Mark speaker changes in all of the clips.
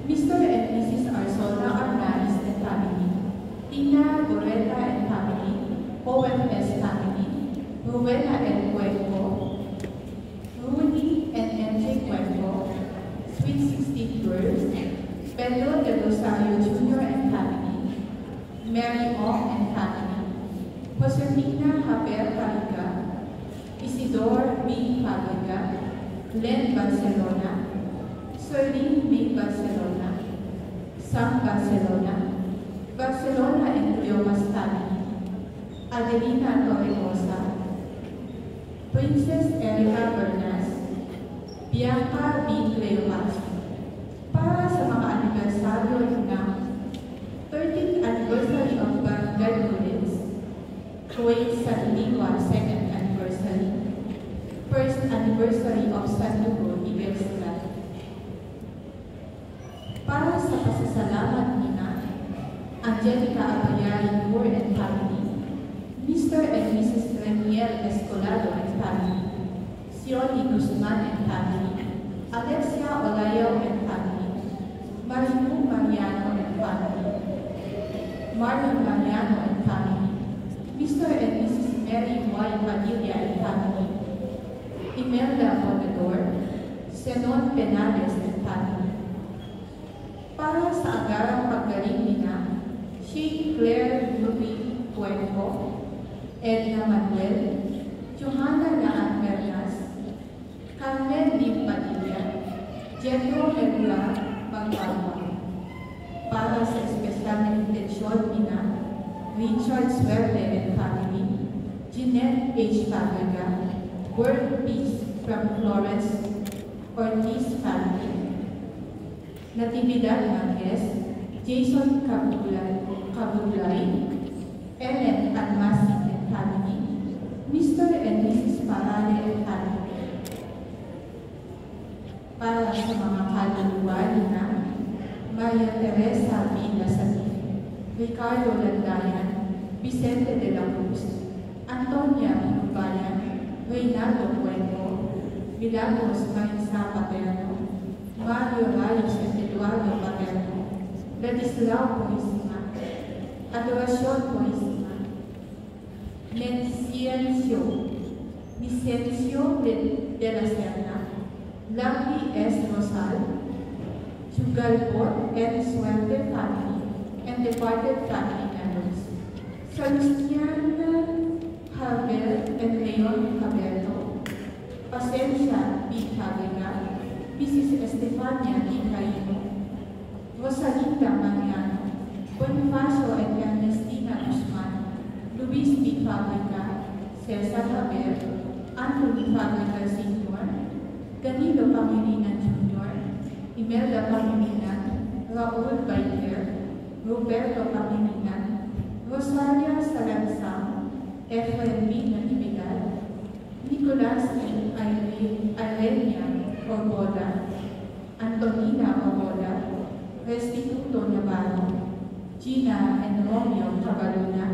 Speaker 1: Mr. and Mrs. Arzola Arnaiz and family, Tina Borreta and family, OFS family, Rowena and Cuenco, Rudy and MJ Cuenco, Sweet 16 Girls, Pedro de Rosario Jr. and family, Mary Ong and family, Josefina Javier Carica, Isidore B. Fabregat, Len Barcelona, Serene May Barcelona, Sam Barcelona, Barcelona and Cleopas family, Adelina Torremosa, Princess Erica Bernas, Bianca B. Cleopas, para sa mga anibersaryo ng 13th anniversary of Barangay Collins, Kuwait Sanliwa 2nd anniversary, 1st anniversary of San Lugo, Ibersulat. Para sa pasasalamat nina, Angelica Abayari Moore and family, Mr. and Mrs. Reniel Escolado and family, Sioni Guzman and family, Alexia Olayo and family, Marilu Mariano and family, Marlon Mariano and family, Mr. and Mrs. Mary Y. Padilla and family, Imelda Bonador, Zenon Penales and family. Para sa agarang paggaling nina, Sheikh Claire Louis Cuenco, Edna Manuel, Johanna Naan Bernas, Carmen Lim Padilla, Jetro Medula Magpalma. Para sa espesyal na intensyon nina, Richard Suerte and family, Jeanette H. Fabregat, World Peace from Florence Ortiz family, Natividad Marquez, Jason Cabulay, Ellen Almasi and family, Mr. and Mrs. Parale and family. Para sa mga kaluluwa na Maria Teresa B. Lasatin, Ricardo Landayan, Vicente de la Cruz, Antonia Pinubayan, Reynaldo Cuenco, Milagros Marinsa Paterno, Mario Rayos and Eduardo Paterno, Ladislao Purisima, Adoracion Purisima, Vicencio de la Serna, Lucky S. Rosal, Sugalport and Suerte family, and departed family members, Salustiana Javier and Leon Cabello, Pasencia B. Fabregat, Mrs. Estefania D. Caino, Rosalinda Mariano, Bonifacio and Ernestina Guzman, Luis B. Fabregat, Cesar Javier, Anthony Fabregat Sr., Danilo Pangilinan Jr., Imelda Pangilinan, Raul Baiter, Roberto Pangilinan, Rosalia Salansang, Efraim B. Natividad, Nicolas and Irenia Orboda, Antonina Orboda, Restituto Navarro, Gina and Romeo Cabaluna,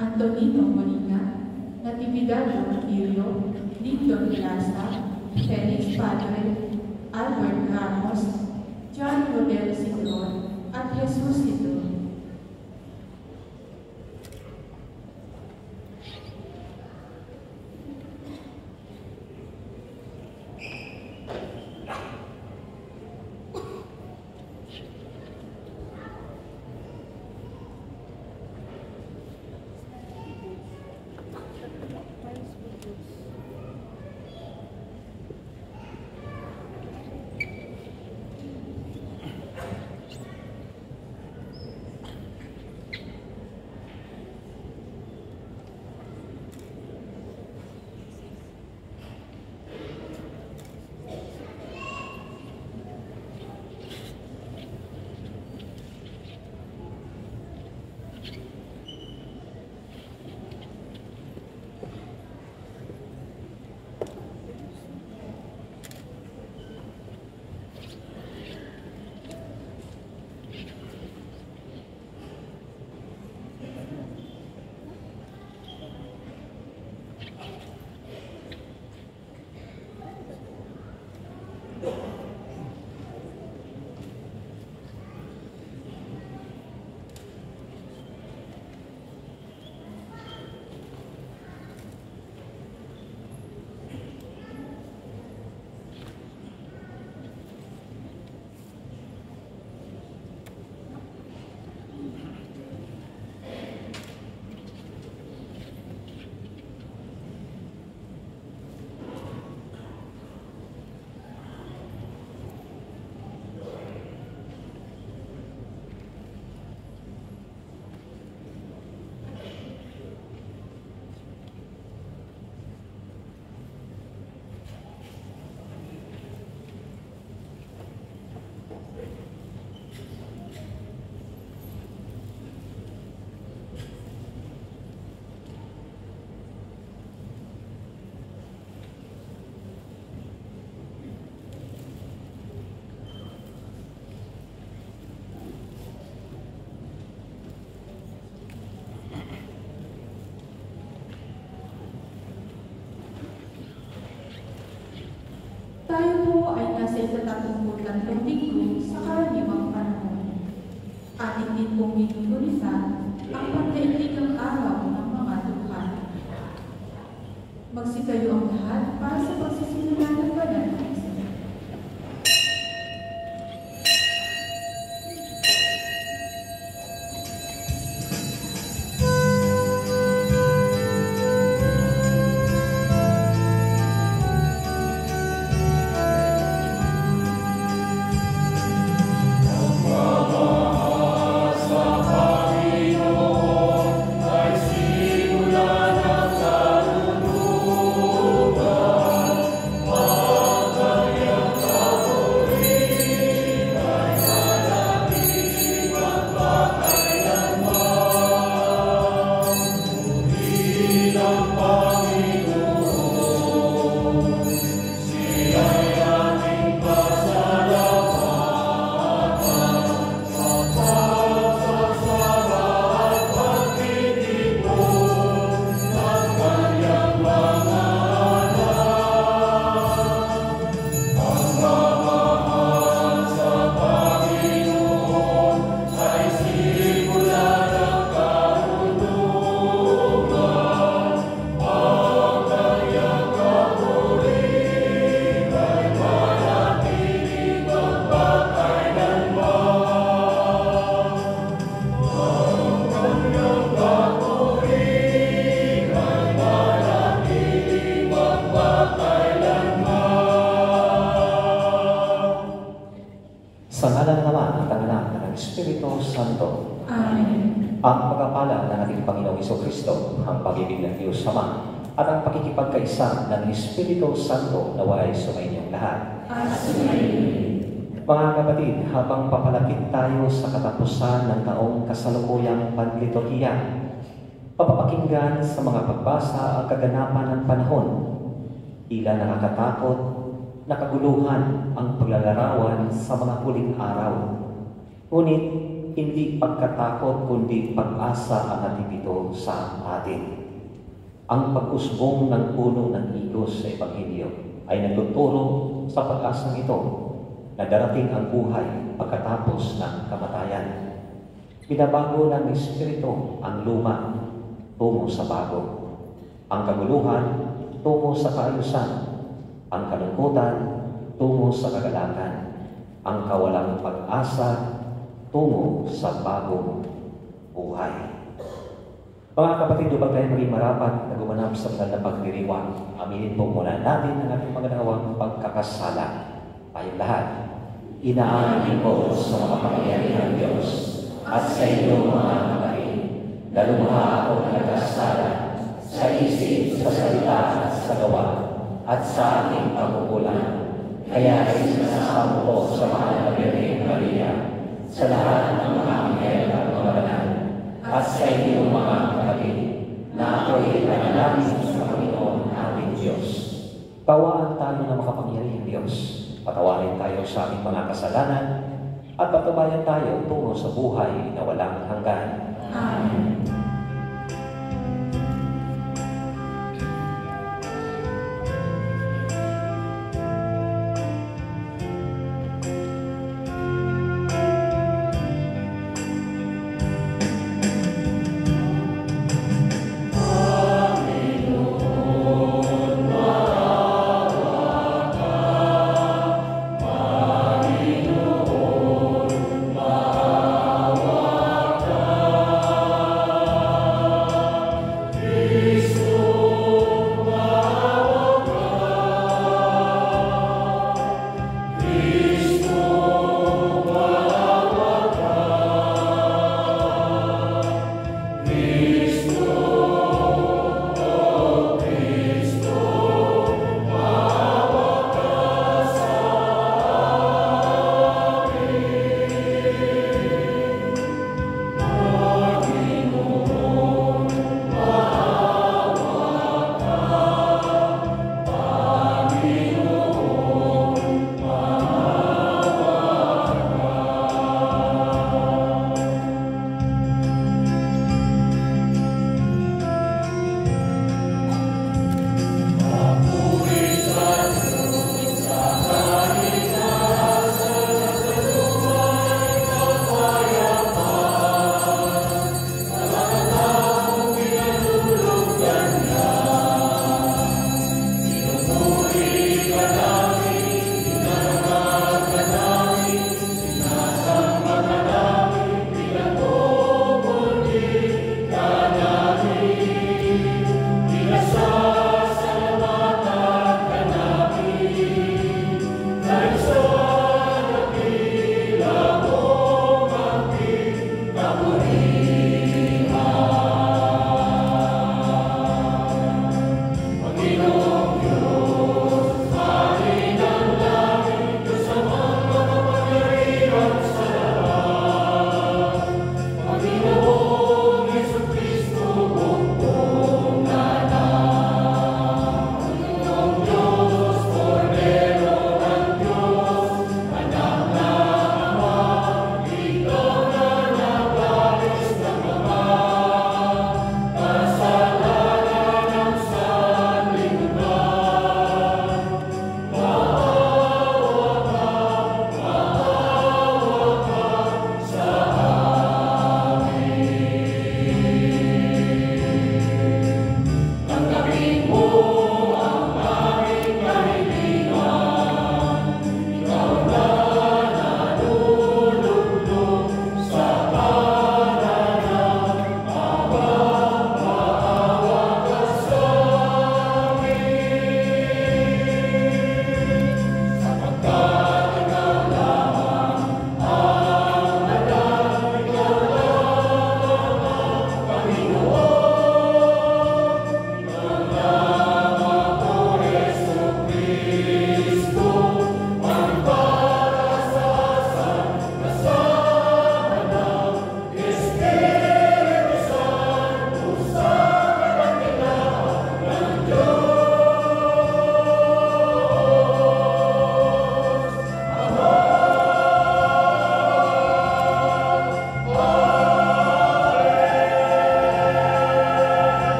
Speaker 1: Antonino Molina, Natividad Romatilio, Lindon Plaza, Felix Padre, Albert Ramos, John Rodel Sidron, at Jesus Sidron. pong minunulisan ang pagdaigdigang araw ng mga dukha. Magsitayo ang lahat para sa pagsisimula ng banal na misa.
Speaker 2: Sa ngalan naman at ang anak ng Espiritu Santo.
Speaker 1: Amen.
Speaker 2: Ang pagpapala ng ating Panginoong Jesucristo, ang pag-ibig ng Diyos Ama, at ang pakikipagkaisa ng Espiritu Santo naway sumainyong lahat. Mga kapatid, habang papalapit tayo sa katapusan ng taong kasalukuyang panliturhiya, papapakinggan sa mga pagbasa ang kaganapan ng panahon. Tila nakakatakot, nakaguluhan ang paglalarawan sa mga huling araw. Ngunit, hindi pagkatakot kundi pag-asa ang natipito sa atin. Ang pag-usbong ng puno ng igos sa Ebanghelyo ay nagtuturo sa pag-asang ito na darating ang buhay pagkatapos ng kamatayan. Binabago ng Espiritu ang luma tungo sa bago, ang kaguluhan tungo sa kaayusan, ang kalungkutan tungo sa kagalakan, ang kawalang pag-asa tungo sa bagong buhay. Mga kapatid, upang tayo maging marapat na gumanap sa banal na pagdiriwang, aminin po muna natin ang ating maganawang pagkakasala. Tayong lahat, inaamin ko sa makapangyarihan ng Diyos at sa inyong mga kapatid, na lumha ako ng nagkasala sa isip, sa salita at sa gawa, at sa aking pagkukulang. Kaya ay sinasamo ko sa mahal na Birheng Maria, sa lahat ng mga anghel at mga banal, at sa inyong mga kapatid, na ako'y nanalangin sa Panginoon ating Diyos. Pawaan tayo ng makapangyarihang Diyos. Patawarin tayo sa aming mga kasalanan, at patubayan tayo tungo sa buhay na walang hanggan.
Speaker 1: Amen.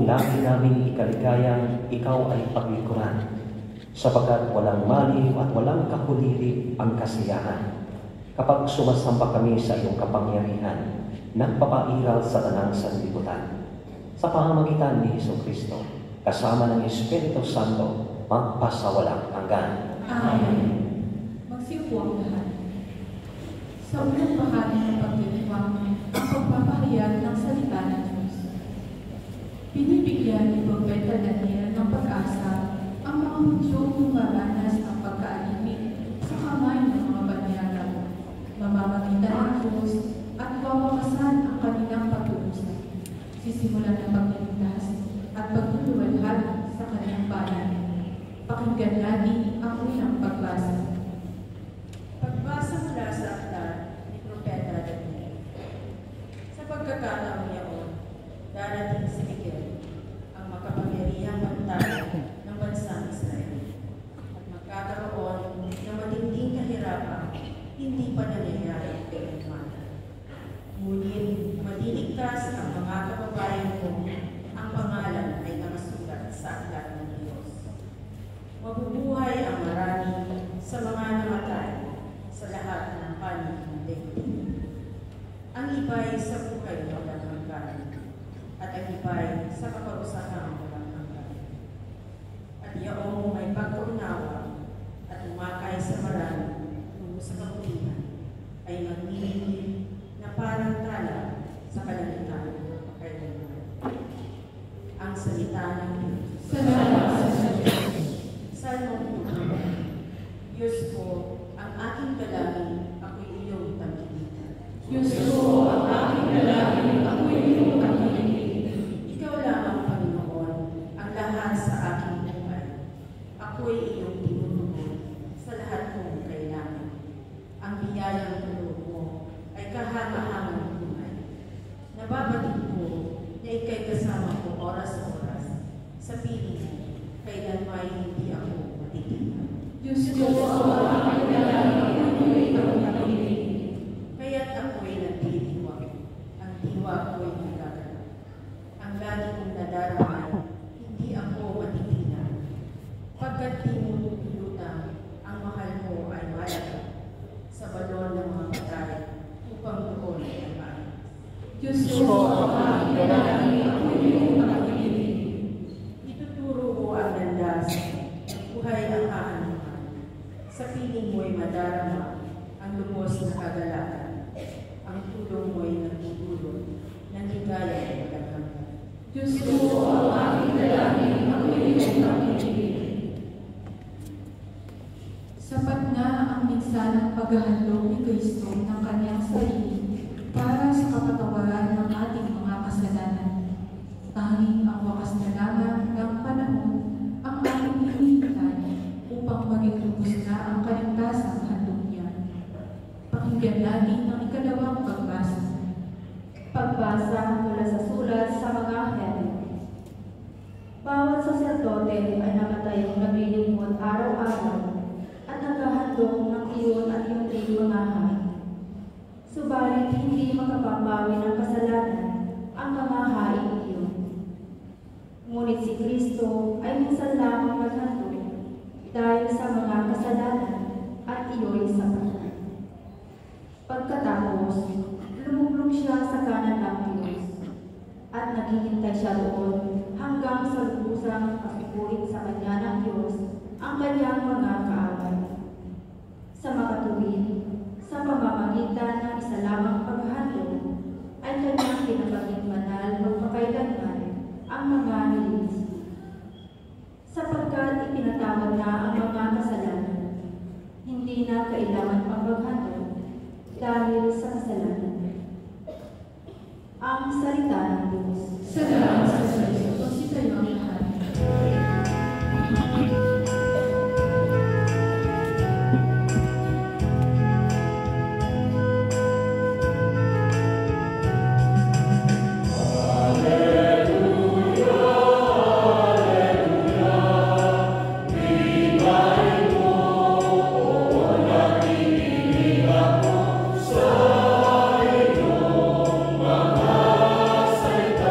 Speaker 2: buong lahi naming ikaligayang ikaw ay paglikuran, sapagkat walang maliw at walang kahulili ang kasiyahan. Kapag sumasamba kami sa iyong kapangyarihan, nagpapairal sa tanang sanlibutan. Sa pamamagitan ni Jesucristo, kasama ng Espiritu Santo, magpasawalang hanggan.
Speaker 1: Amen. Magsiupo ang lahat. Sa unang bahagi ng pagdiriwang, ang pagpapahayag ng salita ng Diyos. Binibigyan ni Propeta Daniel ng pag-asa ang mga Hudyong lumaranas ng pagkaalipin sa kamay ng mga banyaga, mamamagitan ng Diyos at wawakasan ang kanilang patutusan. Sisimulan ng pagliligtas at pagluluwalhati sa kanilang bayan. Pakinggan natin ang unang pagbasa.
Speaker 3: Pagbasa mula sa aklat ni Propeta Daniel. Sa pagkakataong yaon, darating si Miguel, ang makapangyarihang bantay ng bansang Israel, at magkakaroon ng matinding kahirapan, hindi pa nangyayari kailanman. Ngunit maliligtas ang mga kababayan ko, ang pangalan ay nakasulat sa aklat ng Diyos. Mabubuhay ang marami sa mga namatay sa lahat ng panig ng daigdig. Ang iba'y sa buhay na walang hanggan, at ang iba'y sa kaparusahang walang hanggan. At yaong may pagkaunawa at umakay sa marami tungo sa kapulihan, ay nagmimili na parang tala sa kalangitan kailanman. Ang salita ng Diyos.
Speaker 1: Salamat sa Diyos.
Speaker 3: Salmo 2. Diyos ko, ang aking dalangin, ako'y iyong tangkilitan.
Speaker 1: Diyos ko, ang aking dalangin, ako'y iyong tangkilitan.
Speaker 3: Ikaw lamang, Panginoon, ang lahat sa aking buhay. Ako'y iyong tinutugon sa lahat kong kailangan. Ang biyayang tulog mo ay kahanga-hangang buhay. Nababatid ko na ika'y kasama ko oras-oras sa piling mo, kailan may hindi ako matitingan.
Speaker 1: Diyos ko, ang aking dalangin, ako'y iyong tangkilitan.
Speaker 3: Kaya't ako'y nagtitiwag, ang diwa ko'y nagaganap. Ang lagi kong nadaramay, hindi ako matitingan. Pagkat di mo tutulutang, ang mahal mo ay malaga sa balon ng mga patay upang doon ay maalis.
Speaker 1: Diyos ko, ang aking dalangin, ako'y iyong tangkilitan.
Speaker 3: Ituturo ko ang landas, ang buhay ang aanuhan. Sa piling mo'y madarama ang lumos na kagalakan. Ang tulong mo'y nagtutulong ng higaya ng walang hanggan.
Speaker 1: Diyos ko, ang aking dalangin, ako'y iyong tangkilitan. Sapat na ang minsanang paghahandog ni Kristo ng kanyang sarili para sa kapatawaran ng ating mga kasalanan. Tanging ang wakas na lamang ng panahon ang ating hinihintay upang maging lubos na ang kaligtasang handog niya. Pakinggan natin ang ikalawang pagbasa.
Speaker 4: Pagbasa mula sa sulat sa mga Hebreo. Bawat saserdote ay nakatayong naglilingkod araw-araw at naghahandog ng iyon at yung mga hain. Subalit hindi makapapawi ng kasalanan ang mga hain iyon. Ngunit si Kristo ay minsan lamang naghandog dahil sa mga kasalanan at iyo'y sapat. Pagkatapos, lumublog siya sa kanan ng Diyos at naghihintay siya roon hanggang sa lubusang masupurit sa kanya ng Diyos ang kanyang mga kaaway. Sa makatuwid, sa pamamagitan ng isa lamang paghandog, ay kanyang pinapaging banal magpakailanman ang mga nilinis. Sapagkat ipinatawad na ang mga kasalanan, hindi na kailangan pang maghandog dahil sa kasalanan. Ang salita ng Diyos.
Speaker 1: Salamat sa Diyos. Magsitayo ang lahat.
Speaker 5: Sa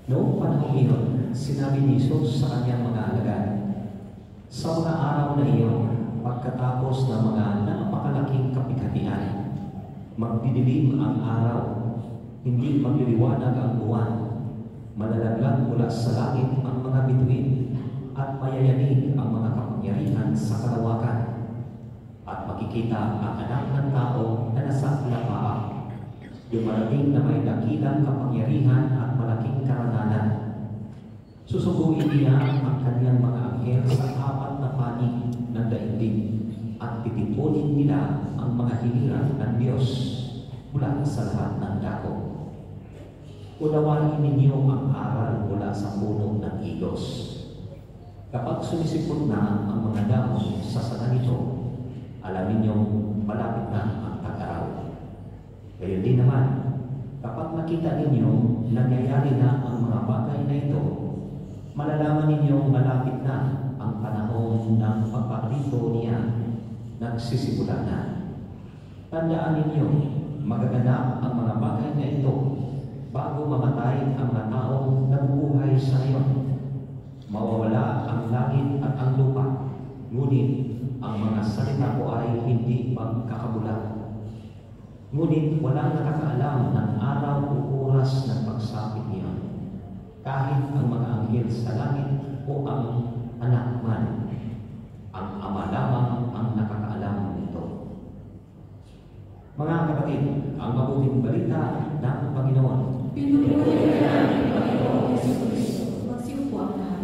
Speaker 2: Noong panahon iyon, sinabi ni Jesus sa kanyang mga alagad, sa mga araw na iyon, pagkatapos ng mga napakalaking kapighatian, magdidilim ang araw, hindi magliliwanag ang buwan, malalaglag mula sa langit ang mga bituin, at mayayanig ang mga kapangyarihan sa kalawakan, at makikita ang anak ng tao na nasa lapaa, dumarating na may dakilang kapangyarihan at malaking karananan. Susuguin niya ang kanyang mga anghel sa apat na panig ng daigdig at titipunin nila ang mga hiliran ng Diyos mula sa lahat ng dako. Unawain ninyo ang aral mula sa puno ng igos. Kapag sumisipot na ang mga dahon sa sanga nito, alam ninyong malapit na ang tag-araw. Gayon din naman, kapag nakita ninyo nangyayari na ang mga bagay na ito, malalaman ninyong malapit na ang panahon ng pagpaparito niya, nagsisimula na. Tandaan ninyo, magaganap ang mga bagay na ito bago mamatay ang mga taong nabubuhay sa ngayon. Mawawala ang langit at ang lupa, ngunit ang mga salita ko ay hindi magkakabulag. Ngunit walang nakakaalam ng araw o oras ng pagsapit niya, kahit ang mga anghel sa langit o ang anak man. Ang Ama lamang ang nakakaalam nito. Mga kapatid, ang mabuting balita ng Panginoon.
Speaker 1: Pinupuri namin, Panginoon Jesucristo. Magsiupo ang lahat.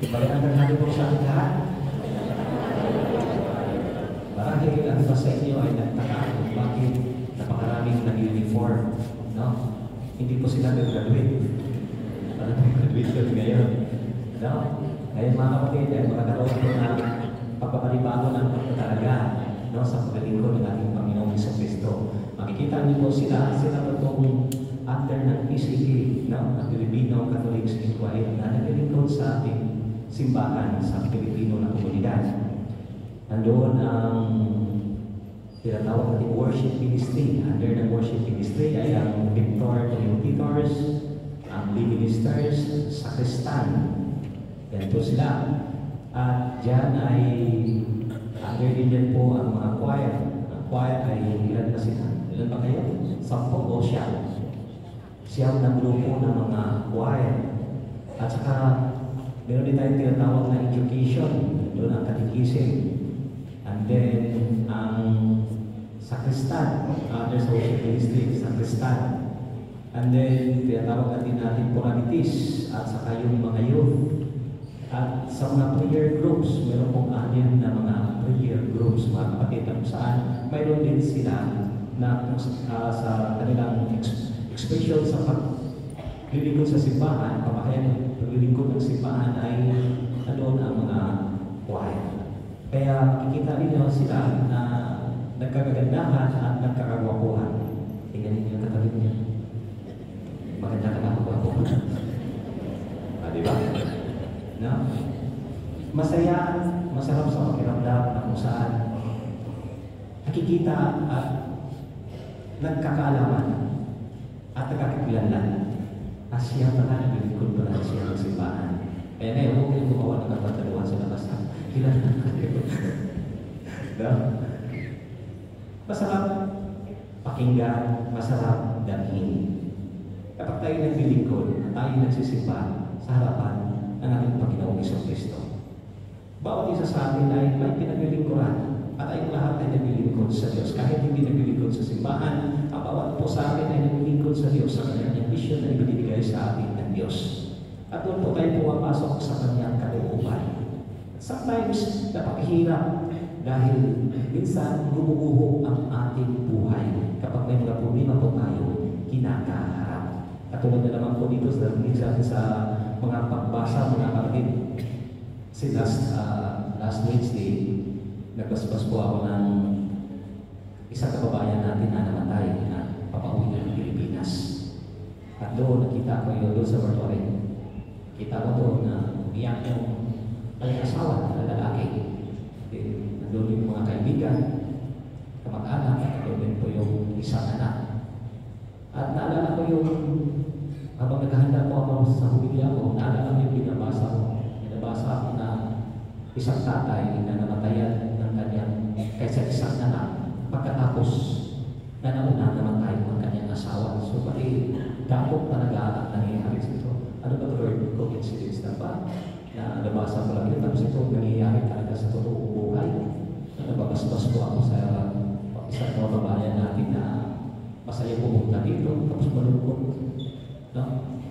Speaker 2: Ibayan natin po sa ating lahat. Marahil ang iba sa inyo ay nagtaka kung bakit napakaraming nag-uniform. No? Hindi po sila nag-graduate. Parang nag-graduation ngayon. No? Ngayon mga kapatid, ay magkakaroon po na pagpapalibago ng pagtatalaga, no, sa paglilingkod ng ating Panginoong Jesucristo. Makikita niyo po sila po itong under ng PCK, no, ng Filipino Catholics Inquiry, na naglilingkod sa ating simbahan sa Pilipino na komunidad. Nandoon ang tinatawag natin worship ministry. Under ng worship ministry ay ang Victor Communicators, ang Lay Ministers, Sacristan. Yan po sila. At dyan ay under din yan po ang mga choir. Ang choir ay ilan na sila? Ilan ba kayo? 10 o siyam? Siyam na grupo ng mga choir. At saka meron din tayong tinatawag na education. Doon ang catechism. And then, ang Sacristan, there's a worship ministry, Sacristan. And then, tinatawag natin moralities at saka yung mga youth. At sa mga prayer groups, meron pong 6 na mga prayer groups, mga kapatid, kung saan mayroon din sila na sa kanilang expression sa paglilingkod sa simbahan, pamahayag ng paglilingkod ng simbahan ay doon ang mga choir. Kaya makikita ninyo sila na nagkakagandahan at nagkakagwapuhan. Tingnan ninyo yung katabi niya. Maganda ka na magwapuhan. Diba? No? Masaya, masarap sa pakiramdam na kung saan nakikita at nagkakaalaman at nagkakakilanlan na siya pala naglilingkod pala siya ng simbahan. Kaya ngayon, huwag kayong gumawa ng kapataluhan sa labas. Kilanlan kayo. No? Masarap pakinggan, masarap dalhin. Kapag tayo naglilingkod, tayo nagsisimba sa harapan ng ating Panginoong Jesucristo. Bawat isa sa atin ay may pinaglilingkuran at tayong lahat ay naglilingkod sa Diyos. Kahit hindi naglilingkod sa simbahan, ang bawat po sa atin ay naglilingkod sa Diyos sa kanyang mission na ibinibigay sa atin ng Diyos. At doon po tayo pumapasok sa kanyang kalooban. Sometimes, napakahirap dahil minsan gumuguho ang ating buhay kapag may mga problema po tayo kinakaharap. Katulad na naman po dito sa mga pagbasa, mga kapatid. Kasi last Wednesday, nagbasbas po ako ng isang kababayan natin na namatay na papauwi ng Pilipinas. At doon nakita ko yun doon sa Mortuary. Kita ko doon na umiyak yung kanyang asawa na lalaki. Nandun yung mga kaibigan, kamag-anak, nandun din po yung isang anak. At naalala ko yung
Speaker 5: habang naghahanda po ako sa humilya ko, naalala ko yung binabasa ko. Binabasa ako na isang tatay na namatayan ng kanyang kaysa isang anak pagkatapos na nauna namatay ang kanyang asawa. So, pati dapok talaga ang nangyayari ito. Ano ba ito? Coincidence na ba? Na nabasa ko lang yun. Tapos ito nangyayari talaga sa totoong buhay. Nababasbas ko ako sa isang mga babayan natin na masaya pumunta dito. Tapos malungkot. No?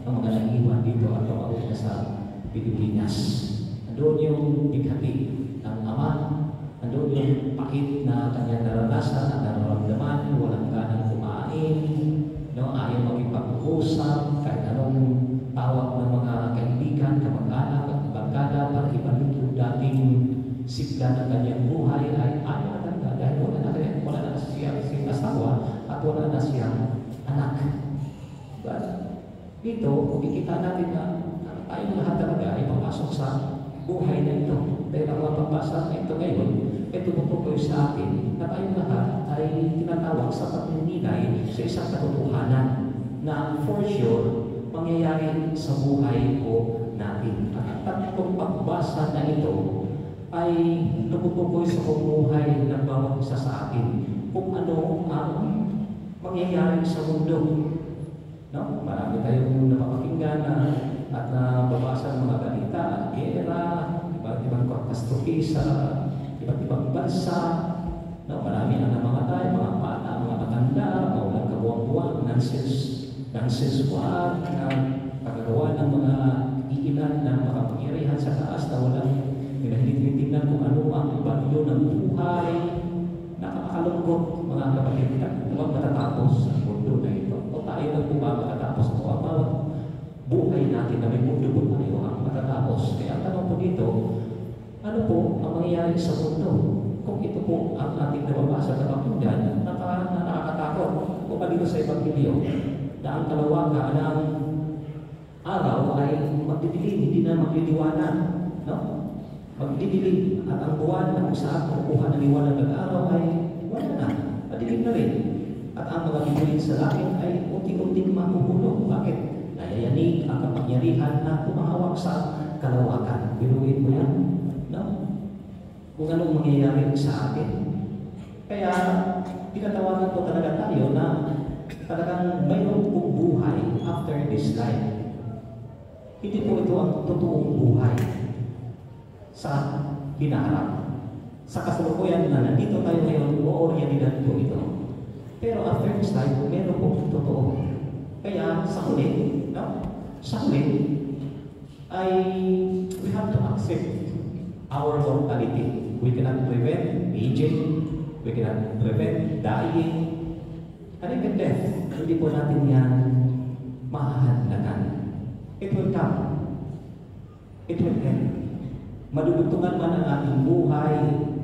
Speaker 5: Ang mga naiwan dito at pamauwi na sa Pilipinas. Andun yung bighati ng ama. Andun yung pait na kanyang naranasan at nararamdaman. Walang ganang kumain. No? Ayaw magipag-uusap. Kahit anong tawag ng mga kaibigan, kamag-anak at barkada para ibalik yung dating sigla ng kanyang buhay ay ayaw na talaga dahil wala na siya asawa at wala na siyang anak. But dito, kikita natin na tayong lahat talaga ay papasok sa buhay na ito. Dahil ang mga pagbasa na ito ngayon, ito tutukoy sa atin na tayong lahat ay tinatawag sa pagninilay sa isang katotohanan na for sure mangyayari sa buhay ko natin. At ang tatlong pagbasa na ito ay tumutukoy sa buhay ng bawat isa sa atin kung ano ang mangyayari sa mundo. No? Marami tayong napapakinggan at nababasa ng mga balita, gera, iba't ibang katastrofe sa iba't ibang bansa. No? Marami ang namamatay, mga bata, mga matanda, walang kabuang-buwang, nonsense war, na pagkagawa ng mga iilan na makapangyarihan sa taas na walang pinahinitingnan kung ano ang bagyo ng buhay. Nakakalungkot mga kapatid, huwag matatapos ang mundo na ito. O tayo lang po ba matatapos ito? Ang bawat buhay natin na may mundo po tayo ang matatapos. Kaya ang tanong po dito, ano po ang mangyayari sa mundo? Kung ito po ang ating nababasa na pakinggan, nakakatakot. Kung palito sa Ebanghelyo, na ang kalawagan ng araw ay magdidilim, hindi na magliliwanag. No? Magdidilim at ang buwan na kung saan kukuha ng liwanag ng araw ay wala na, madilim na rin. At ang mga bituin sa langit ay unti-unting makukulong. Bakit? Nayayanig ang kapangyarihan na kumahawak sa kalawakan. Biruin mo yan? No? Kung anong mangyayari sa atin. Kaya, tinatawagan po talaga tayo na talagang mayroong buhay after this life. Hindi po ito ang totoong buhay sa hinaharap. Sa kasalukuyan na nandito tayo ngayon, o-orientan po ito. Pero after this life, meron po totoo. Kaya sa huli, no? Sa huli, ay we have to accept our mortality. We cannot prevent aging, we cannot prevent dying, and even death. Hindi po natin yan mahahandlanan. It will come. It will end. Madudugtungan man ang ating buhay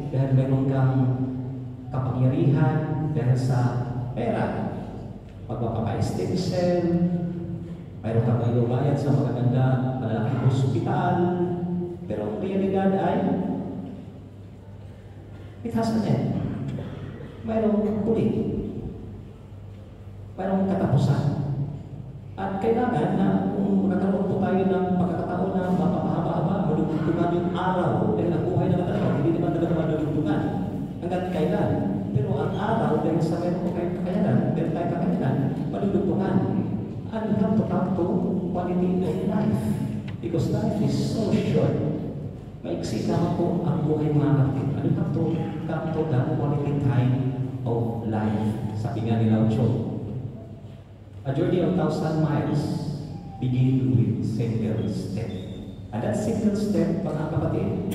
Speaker 5: dahil meron kang kapangyarihan dahil sa pera, magpapaka-stem cell, mayroon kang bayad sa magaganda malalaking hospital, pero ang realidad ay it has an end. Mayroong huli. Mayroong katapusan. At kailangan na kung magkakaroon po tayo ng pagkakataon na mapapahaba-haba, madugtungan yung araw, dahil ang buhay naman talaga, hindi naman talaga madugtungan hanggang kailan. Pero ang araw, dahil sa meron po kayong kakayanan, meron tayong kakayanan, madugtungan. And we have to come to quality of life. Because life is so short. Maiksi naman po ang buhay mga kapatid. And we have to come to the quality time of life. Sabi nga ni Lao Tzu, a journey of 1,000 miles begin with single step. And that single step, mga kapatid,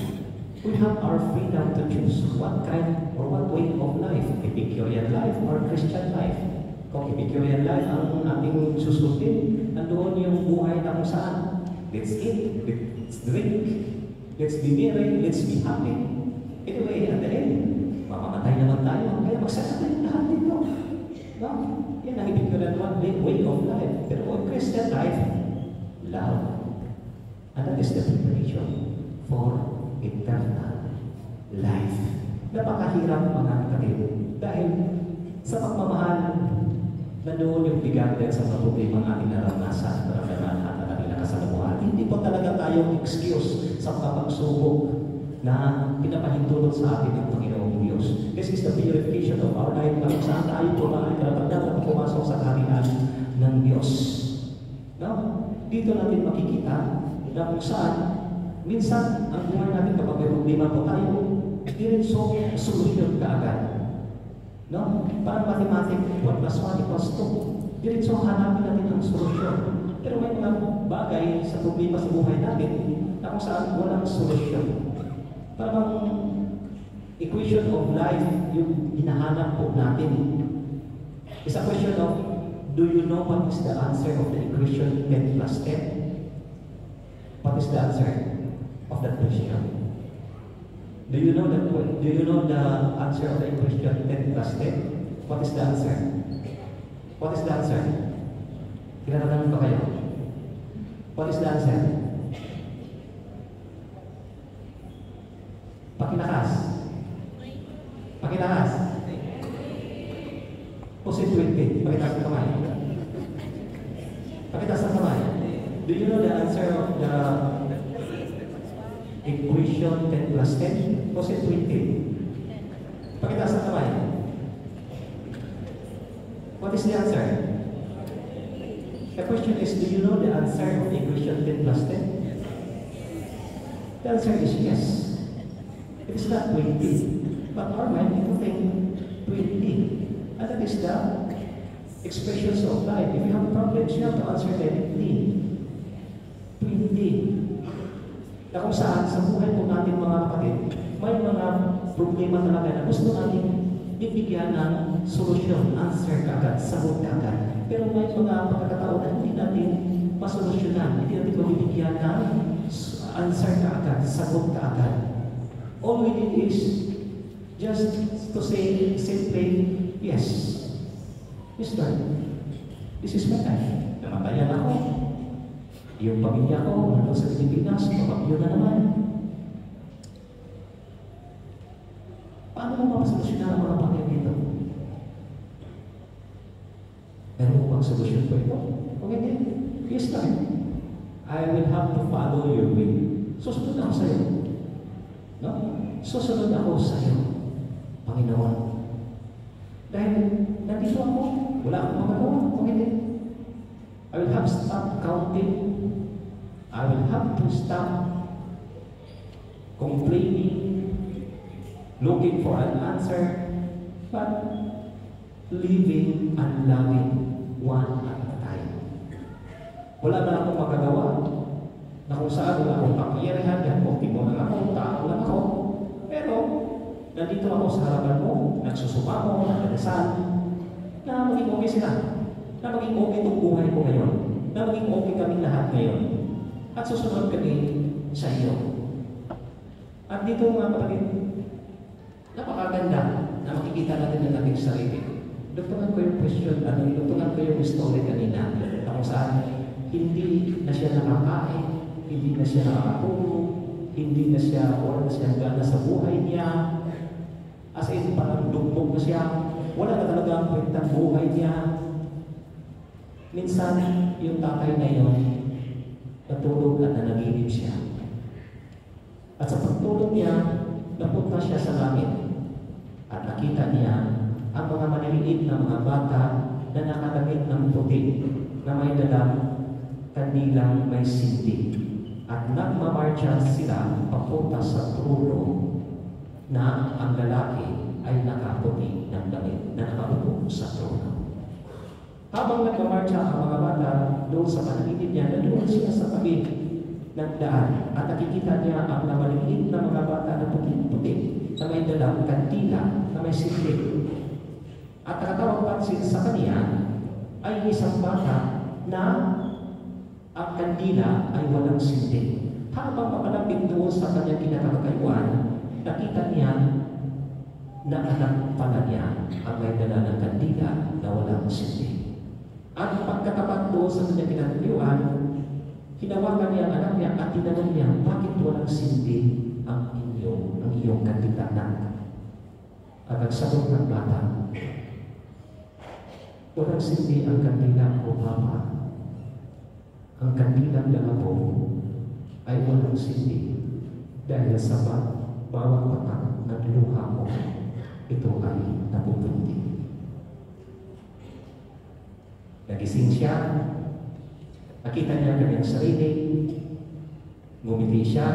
Speaker 5: we have our freedom to choose what kind or what way of life, Epicurean life or Christian life. Kung Epicurean life ang ating susundin, nandoon yung buhay na kung saan. Let's eat, let's drink, let's be merry, let's be happy. Anyway, at the end, mamamatay naman tayo, kaya magsasakay yung lahat dito. No? Yan ang Epicurean way of life. Pero on Christian life, love. And that is the preparation for eternal life. Napakahirap mga kapatid. Dahil sa pagmamahal, nandoon yung bigat din sa mga problema ang ating naranasan, naramdaman at ating nakasalamuhan. Hindi po talaga tayong excuse sa mga pagsubok na pinapahintulot sa atin ng Panginoong Diyos. This is the purification of our life na kung saan tayo po na karapatan na pumasok sa kaharian ng Diyos. No? Dito natin makikita na kung saan minsan ang buhay natin kapag may problema po tayo, diretso solusyon kaagad. No? Parang mathematic, 1 plus 1 equals 2. Diretso hanapin natin ang solusyon. Pero may mga bagay sa problema sa buhay natin na kung saan walang solusyon. Parang equation of life yung hinahanap po natin. It's a question of, do you know what is the answer of the equation 10 plus 10? What is the answer of that question? Do you know the answer of the equation 10 plus 10? What is the answer? What is the answer? Kinatatanong ba kayo? What is the answer? Pakinakas. Pakinakas. Pusin 20. Pakitaas ng kamay. Pakitaas ng kamay. Do you know the answer of the equation 10 plus 10? Pusin 20. Pakitaas ng kamay. What is the answer? The question is, do you know the answer of the equation 10 plus 10? The answer is yes. It is not 20, but our mind will think 20. And that is the expressions of life. If you have problems, you have to answer directly. 20. Na kung saan, sa buhay po natin mga kapatid, may mga problema talaga na gusto natin bibigyan ng solusyon, answer kaagad, sagot kaagad. Pero may mga pagkakataon na hindi natin masolusyonan, hindi natin mabibigyan ng answer kaagad, sagot kaagad. All we need is just to say simply, yes, Mister, this is my life. Namatayan ako. Yung pamilya ko, nandun sa Pilipinas, mapapyo na naman. Paano mo mapasolusyonan ang mga pamilya dito? Meron mo bang solusyon po ito? Kung hindi, yes time. I will have to follow your way. Susunod ako sa'yo. No? Susunod ako sa iyo, Panginoon. Dahil nandito ako, wala akong magagawa. Kung hindi, I will have to stop counting. I will have to stop complaining, looking for an answer, but living and loving one at a time. Wala na akong magagawa. Na kung saan wala akong kapangyarihan, yan po, timo lang ako, tao lang ako. Pero, nandito ako sa harapan mo, nagsusumamo, nagdadasal, na maging okay sila. Na maging okay itong buhay ko ngayon. Na maging okay kami lahat ngayon. At susunod kami sa iyo. At dito mga kapatid, napakaganda na makikita natin ang ating sarili. Dugtungan ko yung question, dugtungan ko yung story kanina, na kung saan hindi na siya nakakain, hindi na siya nakakatulog, hindi na siya wala na siya gana sa buhay niya. As in, parang dugbog na siya. Wala na talaga ang kwentang buhay niya. Minsan, yung tatay na yun, natulog at nanaginip siya. At sa pagtulog niya, napunta siya sa langit. At nakita niya ang mga maliliit na mga bata na nakadamit ng puti na may dalang kanilang may sinti. At nagmamarcha sila papunta sa trono na ang lalaki ay nakaputi ng damit na nakaupo sa trono. Habang nagmamarcha ang mga bata doon sa panaginip niya, nandoon siya sa tabi ng daan at nakikita niya ang maliliit na mga bata na puti-puti na may dalang kandila na may sinti. At nakatawag pansin sa kanya ay isang bata na ang kandila ay walang sinti. Habang papalapit doon sa kanyang kinakakayuan, nakita niya na anak pala niya ang may dala ng kandila na walang sinti. At pagkatapat doon sa kanyang kinakakayuan, hinawakan niya ang anak niya at tinanong niya, bakit walang sinti ang iyong kandila na? At nagsagot ng bata, Walang sindi ang kandila ko, Papa. Ang kandilang dala ko ay walang sindi dahil sa bawat patak ng luha ko, ito ay napupunti. Nagising siya, nakita niya kanyang sarili, ngumiti siya,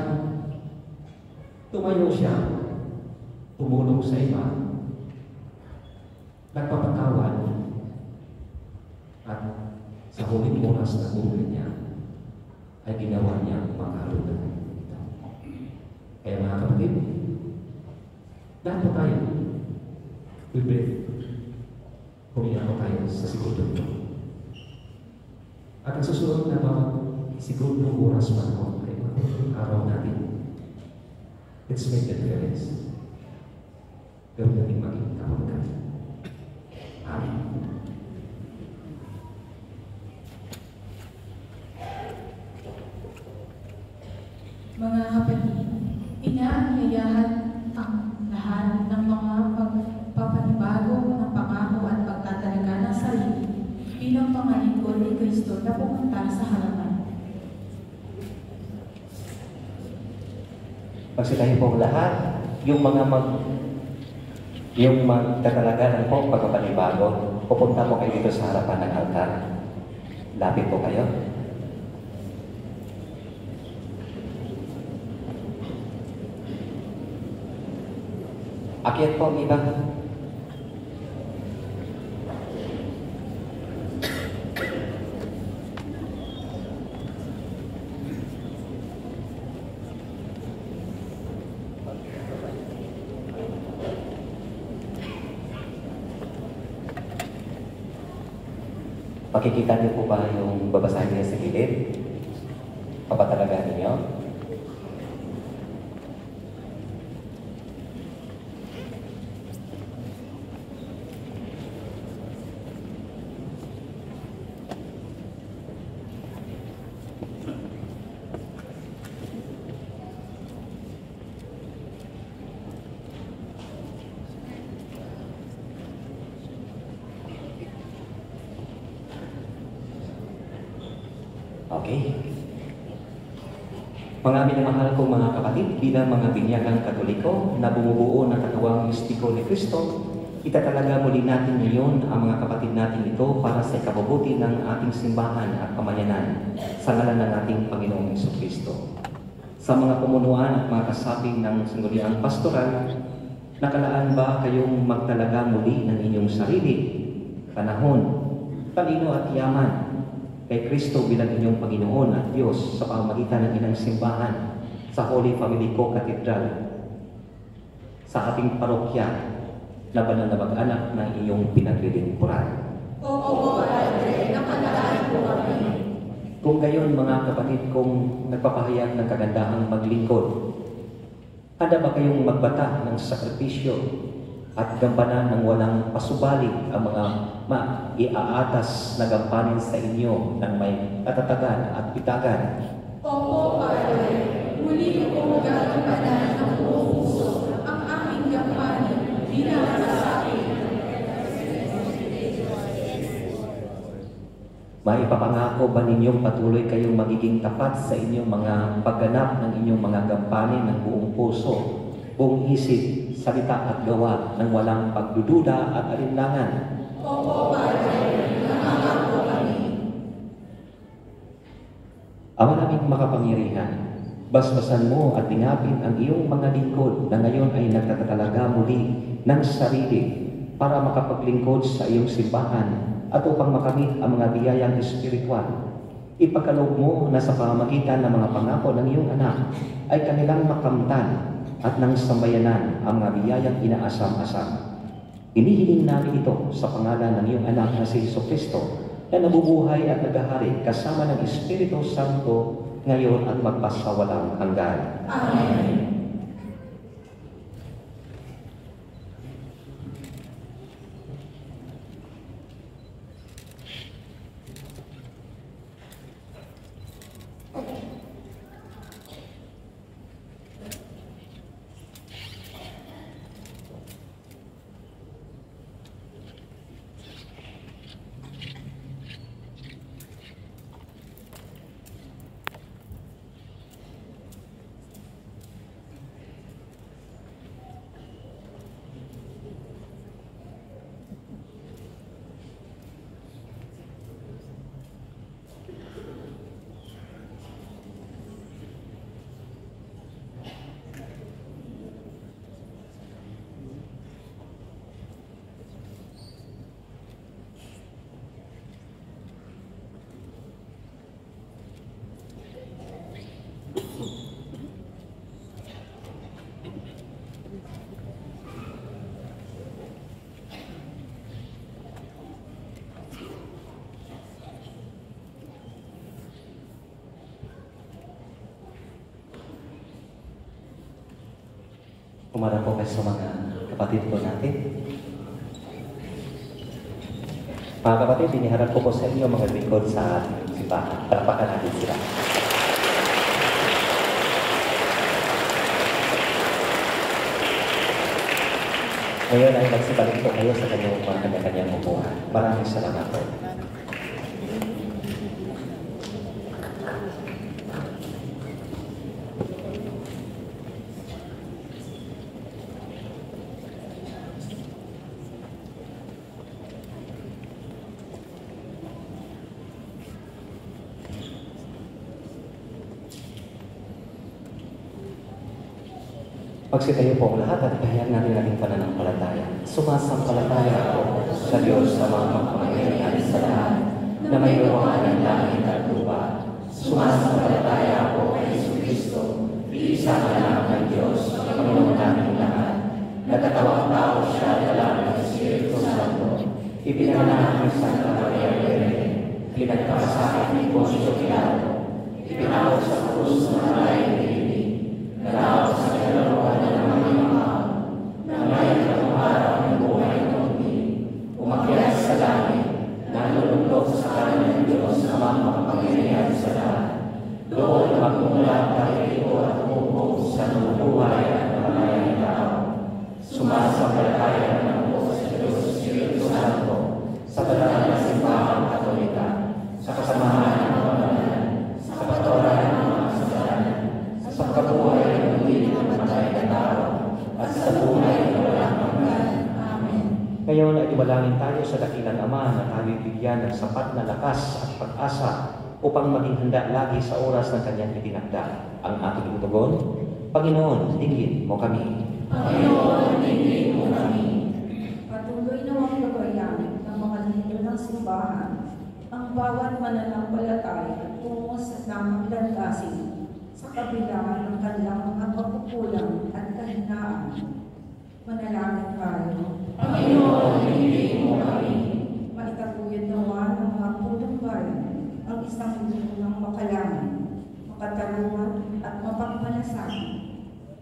Speaker 5: tumayo siya, tumulong sa iba, nagpapatawad, at sa huling oras na buhay niya, ay ginawa niya makalunan. Kaya mga kapatid, lahat po tayo, we breathe, huminga po tayo sa segundo ito. At ang susunod na bawat segundo oras panahon ay mga araw natin. Let's make the difference. Gawin natin maging kapagkat. Amen.
Speaker 1: Mga kapatid, inaanyayahan ang lahat ng mga pagpapanibago ng pangako at pagtatalaga ng sarili bilang mga lingkod ni Kristo na pumunta sa harapan.
Speaker 2: Magsitahin po lahat, yung magtatalaga ng po pagpapanibago, pupunta po kayo dito sa harapan ng altar. Lapit po kayo. Akyat po ang iba. Makikita niyo po ba yung babasahin niya sa gilid? Papatalagaan niyo? Okay. Mga minamahal kong mga kapatid, bilang mga binyagang Katoliko na bumubuo ng katawang mistiko ni Kristo, itatalaga muli natin ngayon ang mga kapatid natin ito para sa ikabubuti ng ating simbahan at pamayanan sa ngalan ng ating Panginoong Jesucristo. Sa mga pumunuan at mga kasaping ng sangguniang pastoral, nakalaan ba kayong magtalaga muli ng inyong sarili, panahon, talino at yaman kay Kristo bilang inyong Panginoon at Diyos sa pamamagitan ng inang simbahan sa Holy Family Co-Cathedral, sa ating parokya na banal na mag-anak ng iyong pinaglilingkuran?
Speaker 1: Oo, Padre, nakalaan po kami.
Speaker 2: Kung gayon, mga kapatid, kung nagpapahayag ng kagandahang maglingkod, handa ba kayong magbata ng sakripisyo at gampanan ng walang pasubali ang mga maiaatas na gampanin sa inyo ng may katatagan at pitagan?
Speaker 1: Opo, Padre, muli ko gagampanan ng buong puso ang aking gampanin bilang sa akin.
Speaker 2: Maipapangako ba ninyong patuloy kayong magiging tapat sa inyong mga pagganap ng inyong mga gampanin ng buong puso, buong isip, salita at gawa ng walang pagdududa at alinlangan?
Speaker 1: Opo, Padre, nangangako kami.
Speaker 2: Ama naming makapangyarihan, basbasan mo at tingapin ang iyong mga lingkod na ngayon ay nagtatalaga muli ng sarili para makapaglingkod sa iyong simbahan at upang makamit ang mga biyayang espiritual. Ipagkaloob mo na sa pamamagitan ng mga pangako ng iyong anak ay kanilang makamtan at ng sambayanan ang mga biyayang inaasam-asam. Hinihiling namin ito sa pangalan ng iyong anak na si Jesucristo na nabubuhay at naghahari kasama ng Espiritu Santo ngayon at magpasawalang hanggan.
Speaker 1: Amen.
Speaker 2: Kumarap po kayo sa mga kapatid ko natin. Mga kapatid, iniharap ko po sa inyo mga lingkod sa ating simbahan. Palapakan natin sila. Ngayon ay magsibalik po kayo sa kanyang mga kanya-kanyang upuan. Maraming salamat po. Magsitayo po ang lahat at ipahayag natin ating pananampalataya. Sumasampalataya ako sa Diyos na mga makapangyarihan sa lahat na may gawa ng langit at lupa. Sumasampalataya ako kay Jesucristo, iisa na lang ng Diyos, Panginoon natin lahat. Nagkatawang tao siya dala ng Espiritu Santo. Ipinanganak ni Santa Maria Virgen, pinagpasakit ni Poncio Pilato, ipinawag sa krus ng malayang Pilipi, nalaw sa kaluluwa ng mga mahal, nangyay ng araw ng buhay ng mundi, umakyat sa langit, naluluntok sa kanan ng Diyos na mga makapangyarihan sa lahat. Doon magmumula pag-ito at umupo sa buhay at malayang tao. Sumasampalataya ng ako sa Diyos Espiritu Santo, sa banal na simbahang Katolika, sa kasamahan ng mga banal, sa patoran ng mga kasalanan, sa pagkabuhay ng hindi namatay na tao, at sa buhay na walang hanggan. Amen. Ngayon ay iwalangin tayo sa dakilang Ama na tayo bigyan ng sapat na lakas at pag-asa upang maging handa lagi sa oras ng kanyang itinakda. Ang ating tugon, Panginoon, dinggin mo kami.
Speaker 1: Panginoon, dinggin mo kami. Patuloy na ang gabayan ng mga linggo ng simbahan, ang bawat mananampalataya tungo sa tamang landasin sa kabila ng kanilang mga pagkukulang at kahinaan. Manalangin tayo. Panginoon, dinggin mo kami. Maitatuyod nawa ng mga putong bayan ang isang mundo ng makalangin, makatarungan at mapagpalasahan.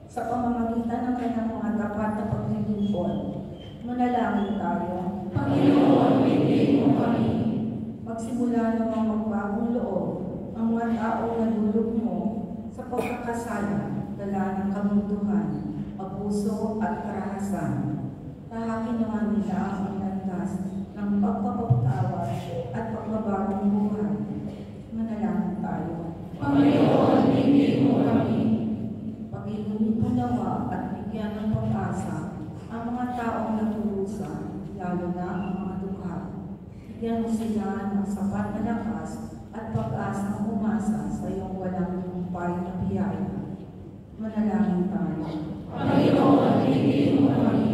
Speaker 1: Sa pamamagitan ng kanyang mga tapat na paglilingkod, manalangin tayo. Panginoon, dinggin mo kami. Magsimula namang magbagong loob ang mga taong nalulog mo sa pagkakasala, dala ng kamunduhan, abuso at karahasan. Tahakin naman nila ang landas ng pagpapatawad at pagbabagong buhay. Manalangin tayo. Panginoon, dinggin mo kami. Pag-ilumid mo nawa at bigyan ng pag-asa ang mga taong natulusa, lalo na ang mga dukha. Bigyan mo sila ng sapat na lakas at pag-asang umasa sa iyong walang lumpay na biyaya. Manalangin tayo. Panginoon, dinggin mo kami.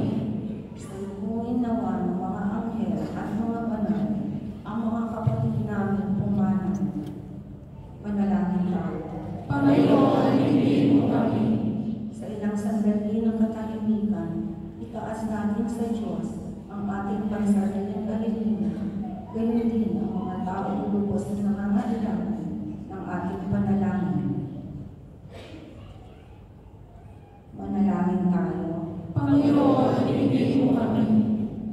Speaker 1: Salubungin nawa ng mga anghel at mga banal ang mga kapatid namin pumanan. Manalangin tayo. Panginoon, dinggin mo kami. Sa ilang sandali ng katahimikan, itaas natin sa Diyos ang ating pansariling kahilingan. Gayon din ang mga taong lubos na nangangailangan ng ating panalangin. Manalangin tayo. Panginoon, dinggin mo kami.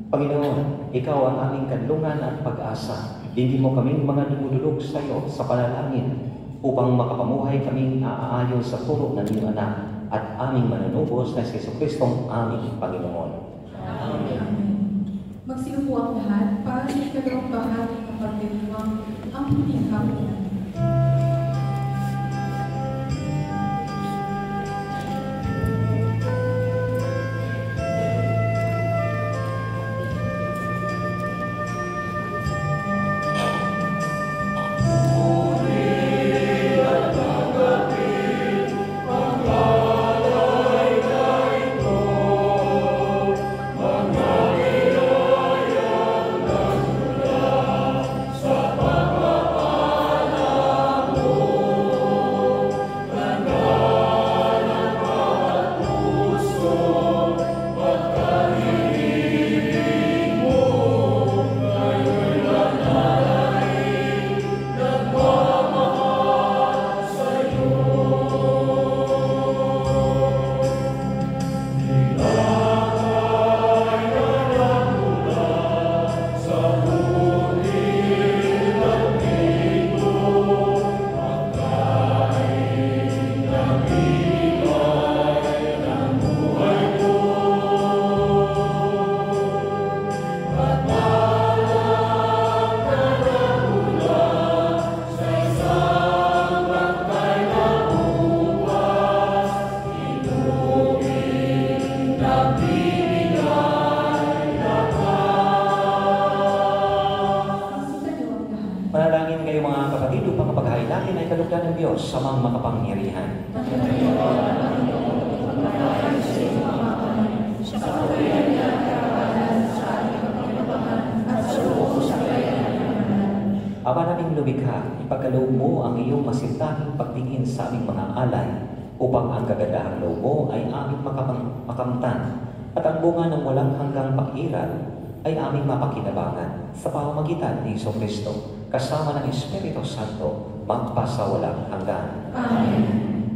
Speaker 2: Panginoon, Ikaw ang aming kanlungan at pag-asa. Hindi mo kaming mga dumudulog sa iyo sa panalangin upang makapamuhay kaming naaayon sa turo ng iyong anak at aming manunubos na si Jesucristong aming Panginoon.
Speaker 1: Amen. Magsiupo ang lahat para sa ikalawang bahagi ng pagdiriwang ang huling hapon.
Speaker 6: Sa pagpapala
Speaker 2: kalugdan ng Diyos sa mga makapangyarihan. Ama naming lumikha, ipagkaloob mo ang iyong masintahing pagtingin sa aming mga alay upang ang kagandahang loob mo ay aming makamtan at ang bunga ng walang hanggang pakiran ay aming mapakinabangan sa pamamagitan ni Jesucristo kasama ng Espiritu Santo magpasawalang hanggan.
Speaker 1: Amen.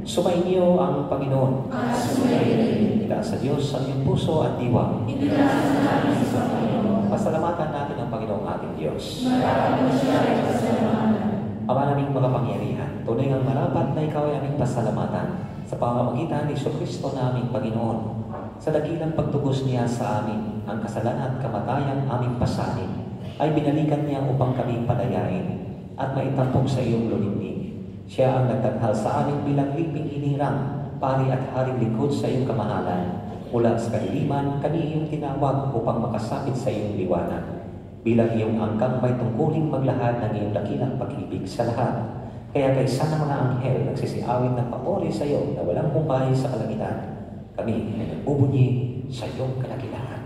Speaker 2: Sumainyo ang Panginoon.
Speaker 1: At sumayin.
Speaker 2: Itaas sa Diyos ang iyong puso at diwa.
Speaker 1: Itaas namin sa Panginoon.
Speaker 2: Pasalamatan natin ang Panginoong ating Diyos.
Speaker 1: Marami siya ay pasalamatan.
Speaker 2: Ama naming makapangyarihan, tunay ang marapat na ikaw ay aming pasalamatan sa pamamagitan ni Jesucristo na aming Panginoon. Sa dakilang pagtubos niya sa amin, ang kasalanan at kamatayang aming pasanin ay binalikan niya upang kami palayain at maitampok sa iyong lulignig. Siya ang nagtaghal sa amin bilang liping hinirang, pari at haring likod sa iyong kamahalan. Mula sa kadiliman, kami iyong tinawag upang makasapit sa iyong liwanag. Bilang iyong angkang may tungkuling maglahad ng iyong dakilang pag-ibig sa lahat. Kaya kaysa ng mga anghel nagsisiawit ng papuri sa iyo na walang humpay sa kalangitan, kami ay nagbubunyi sa iyong kadakilaan.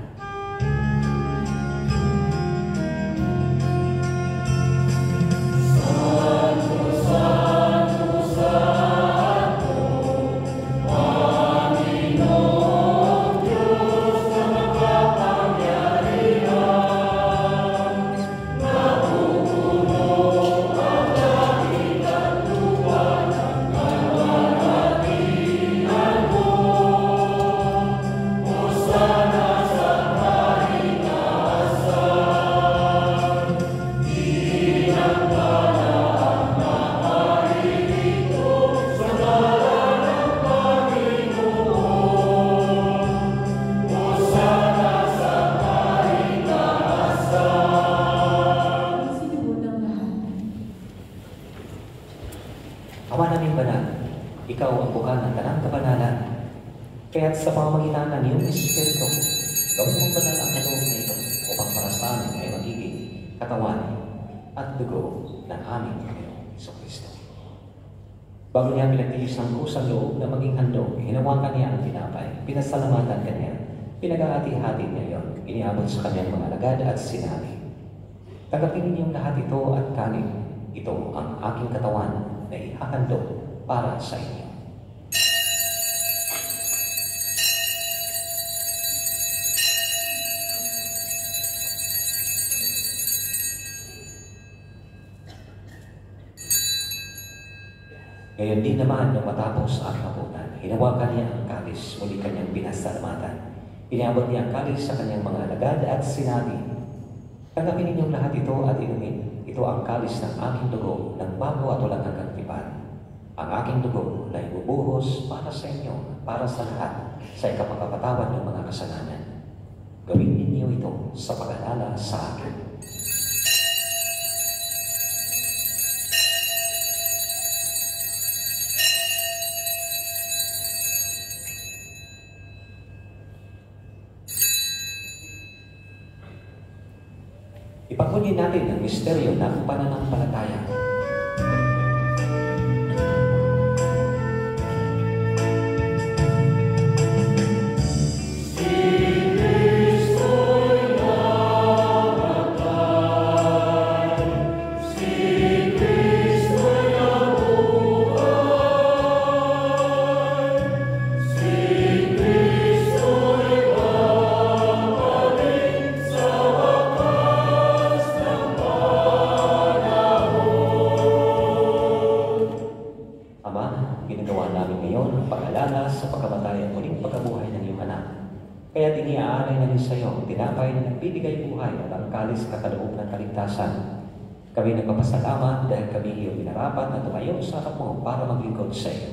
Speaker 2: Ama naming banal, ikaw ang bukan ng tanang kabanalan. Kaya't sa pamamagitan ng iyong Espiritu, gawin mong banal ang kaloob na ito upang para sa amin ay magiging katawan at dugo ng aming Panginoong Jesucristo. Bago niya pinagtiis ang kusang loob na maging handog, hinawakan niya ang tinapay, pinasalamatan kanya, pinag-ahati-hati niya yon, iniabot sa kanyang mga alagad at sinabi, "Tanggapin ninyong lahat ito at kanin. Ito ang aking katawan na ihahandog para sa inyo." Ngayon din naman nung matapos ang hapunan, hinawakan niya ang kalis, muli kanyang pinasalamatan. Iniabot niya ang kalis sa kanyang mga alagad at sinabi, "Tanggapin ninyong lahat ito at inumin. Ito ang kalis ng aking dugo ng bago at walang hanggang tipan. Ang aking dugo na ibubuhos para sa inyo, para sa lahat, sa ikapagpapatawad ng mga kasalanan. Gawin ninyo ito sa pag-alala sa akin." Ipagpuni natin ang misteryo ng pananampalataya. Ginagawa namin ngayon ang pag-alala sa pagkamatay at muling pagkabuhay ng iyong anak. Kaya iniaalay namin sa iyo ang tinapay na nagbibigay buhay at ang kalis kakaloob ng kaligtasan. Kami nagpapasalamat dahil kami iyong minarapat na tumayo sa harap mo para maglingkod sa iyo.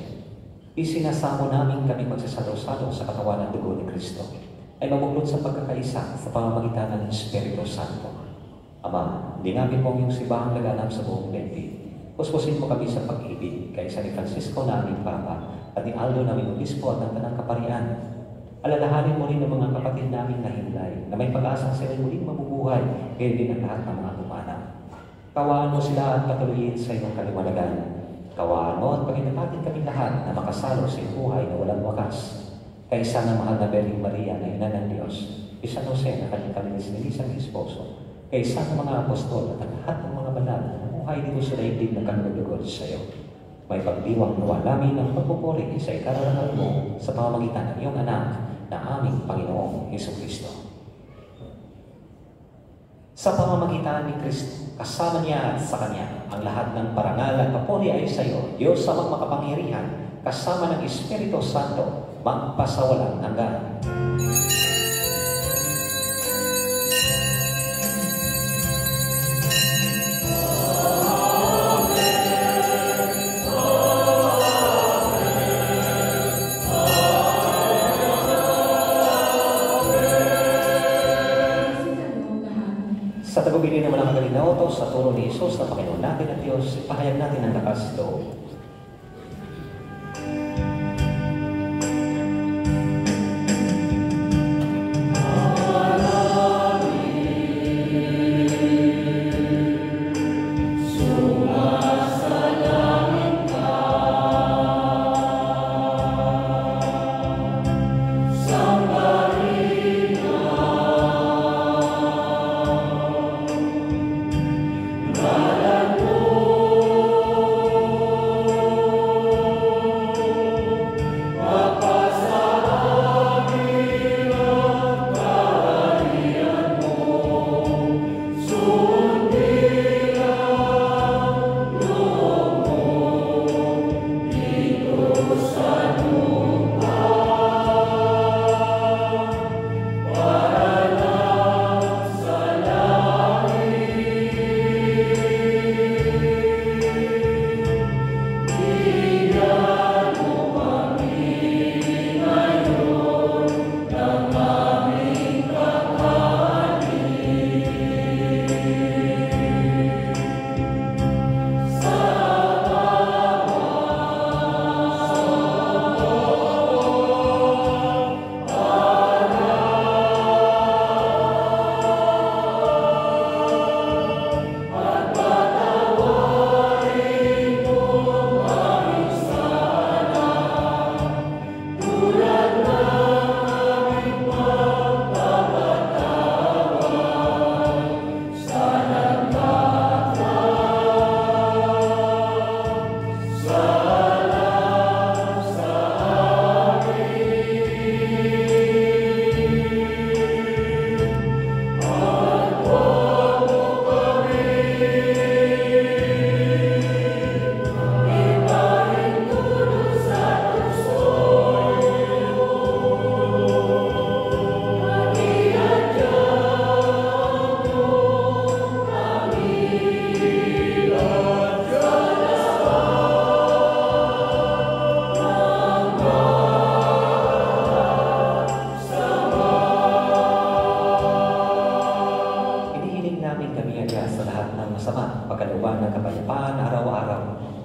Speaker 2: Isinasamo namin kami magsasalo-salo sa katawan ng dugo ni Kristo ay mabuklod sa pagkakaisa sa pamamagitan ng Espiritu Santo. Ama, dinapin mo ang iyong sibahang laganap sa buong daigdig. Puspusin mo kami sa pag-ibig kaysa ni Francisco na aming Papa at ni Aldo na aming Obispo at ng Tanang Kaparian. Alalahanin mo rin ang mga kapatid namin na himlay na may pag-asang sila'y muling mabubuhay kaya din ang lahat ng mga tumanang. Kawaan mo sila at patuloyin sa iyong kaliwanagan. Kawaan mo at paginapatin kami lahat na makasalo sa buhay na walang wakas. Kaisa ng mahal na Birheng Maria na ina ng Diyos, San Jose na kanyang kalinis-linisang esposo, kaisa ng mga apostol at ang lahat ng mga banal na namuhay dito sa daigdig na kanlugod sa iyo. May pagdiwang nawa namin ang pagpupuri sa ikararangal mo sa pamamagitan ng iyong anak na aming Panginoong Hesukristo. Sa pamamagitan ni Kristo, kasama niya at sa Kanya, ang lahat ng parangal at papuri ay sa iyo, Diyos amang makapangyarihan, kasama ng Espiritu Santo, magpasawalang hanggan. Sa tagubili naman ang magaling na utos sa turo ni Jesus na Panginoon natin at Diyos, ipahayag natin ang lakas loob.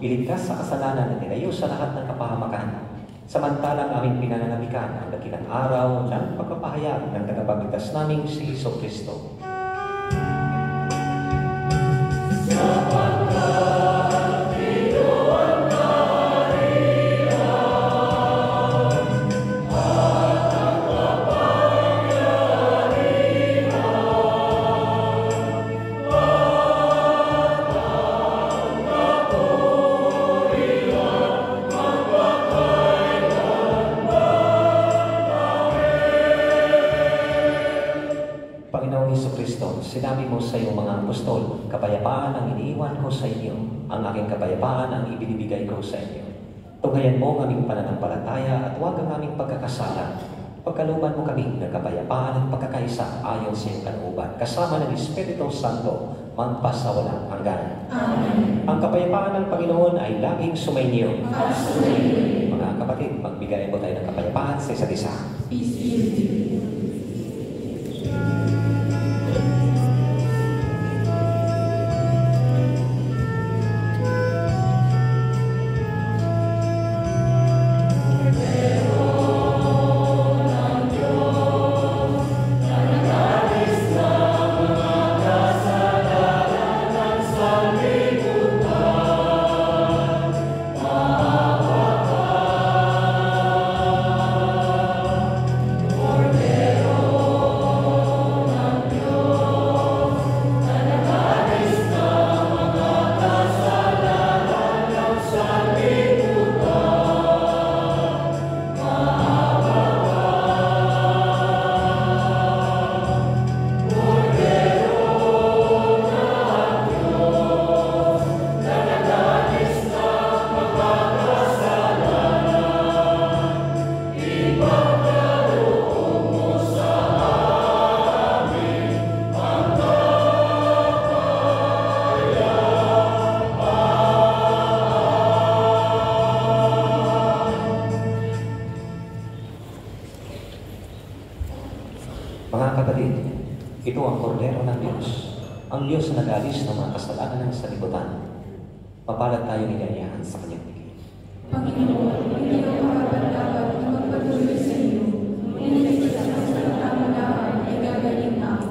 Speaker 2: Iligtas sa kasalanan at ilayo sa lahat ng kapahamakan. Samantalang aming pinananamikan ang dakilang araw ng pagpapahayag ng tagapagligtas naming si Jesucristo. Sinabi mo sa iyong mga apostol, kapayapaan ang iniiwan ko sa inyo, ang aking kapayapaan ang ibinibigay ko sa inyo. Tunghayan mo ang aming pananampalataya at huwag ang aming pagkakasala. Pagkalooban mo kami ng kapayapaan at pagkakaisa ayon sa iyong kalooban, kasama ng Espiritu Santo, magpasawalang hanggan.
Speaker 1: Amen.
Speaker 2: Ang kapayapaan ng Panginoon ay laging sumainyo.
Speaker 1: Amen.
Speaker 2: Mga kapatid, magbigay po tayo ng kapayapaan sa isa't isa.
Speaker 1: Peace be with you.
Speaker 2: Mga kapatid, ito ang kordero ng Diyos, ang Diyos na nag-alis ng mga kasalanan ng sanlibutan. Mapalad tayo nilayahan sa kanyang bigay.
Speaker 1: Panginoon, hindi ako marapat-dapat na magpatuloy sa iyo. Ngunit sa kasalatan mo lahat ay gagaling na ako.